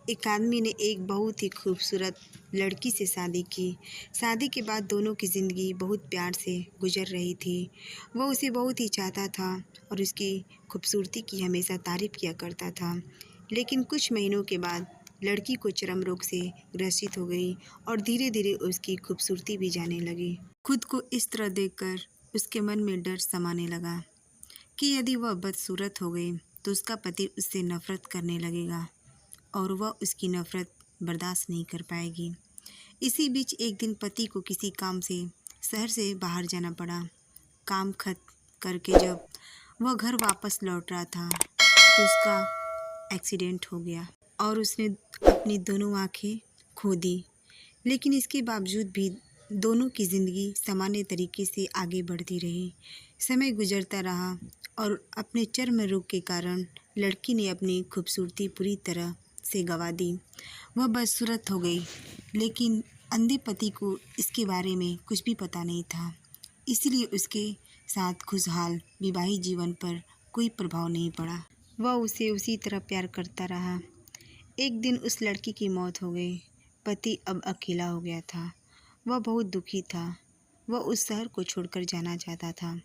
एक आदमी ने एक बहुत ही खूबसूरत लड़की से शादी की। शादी के बाद दोनों की ज़िंदगी बहुत प्यार से गुजर रही थी। वह उसे बहुत ही चाहता था और उसकी खूबसूरती की हमेशा तारीफ़ किया करता था। लेकिन कुछ महीनों के बाद लड़की को चर्म रोग से ग्रसित हो गई और धीरे धीरे उसकी खूबसूरती भी जाने लगी। खुद को इस तरह देखकर उसके मन में डर समाने लगा कि यदि वह बदसूरत हो गई तो उसका पति उससे नफ़रत करने लगेगा और वह उसकी नफ़रत बर्दाश्त नहीं कर पाएगी। इसी बीच एक दिन पति को किसी काम से शहर से बाहर जाना पड़ा। काम खत्म करके जब वह घर वापस लौट रहा था तो उसका एक्सीडेंट हो गया और उसने अपनी दोनों आँखें खो दी। लेकिन इसके बावजूद भी दोनों की ज़िंदगी सामान्य तरीके से आगे बढ़ती रही। समय गुजरता रहा और अपने चर्म रोग के कारण लड़की ने अपनी खूबसूरती पूरी तरह से गंवा दी। वह बदसूरत हो गई, लेकिन अंधे पति को इसके बारे में कुछ भी पता नहीं था। इसीलिए उसके साथ खुशहाल वैवाहिक जीवन पर कोई प्रभाव नहीं पड़ा। वह उसे उसी तरह प्यार करता रहा। एक दिन उस लड़की की मौत हो गई। पति अब अकेला हो गया था। वह बहुत दुखी था। वह उस शहर को छोड़कर जाना चाहता था।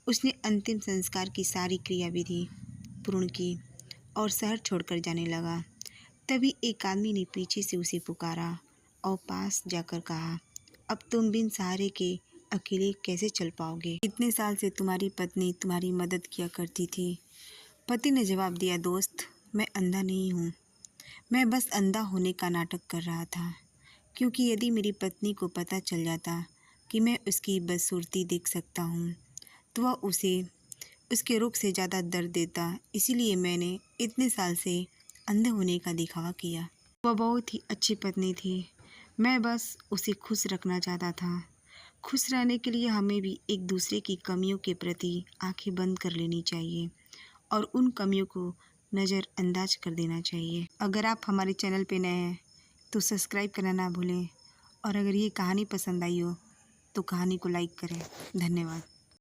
उसने अंतिम संस्कार की सारी क्रियाविधि पूर्ण की और शहर छोड़कर जाने लगा। तभी एक आदमी ने पीछे से उसे पुकारा और पास जाकर कहा, अब तुम बिन सहारे के अकेले कैसे चल पाओगे? इतने साल से तुम्हारी पत्नी तुम्हारी मदद किया करती थी। पति ने जवाब दिया, दोस्त, मैं अंधा नहीं हूँ। मैं बस अंधा होने का नाटक कर रहा था, क्योंकि यदि मेरी पत्नी को पता चल जाता कि मैं उसकी बदसूरती देख सकता हूँ तो वह उसे उसके रोग से ज़्यादा दर्द देता। इसीलिए मैंने इतने साल से अंधे होने का दिखावा किया। वह बहुत ही अच्छी पत्नी थी। मैं बस उसे खुश रखना चाहता था। खुश रहने के लिए हमें भी एक दूसरे की कमियों के प्रति आंखें बंद कर लेनी चाहिए और उन कमियों को नज़रअंदाज कर देना चाहिए। अगर आप हमारे चैनल पे नए हैं तो सब्सक्राइब करना ना भूलें और अगर ये कहानी पसंद आई हो तो कहानी को लाइक करें। धन्यवाद।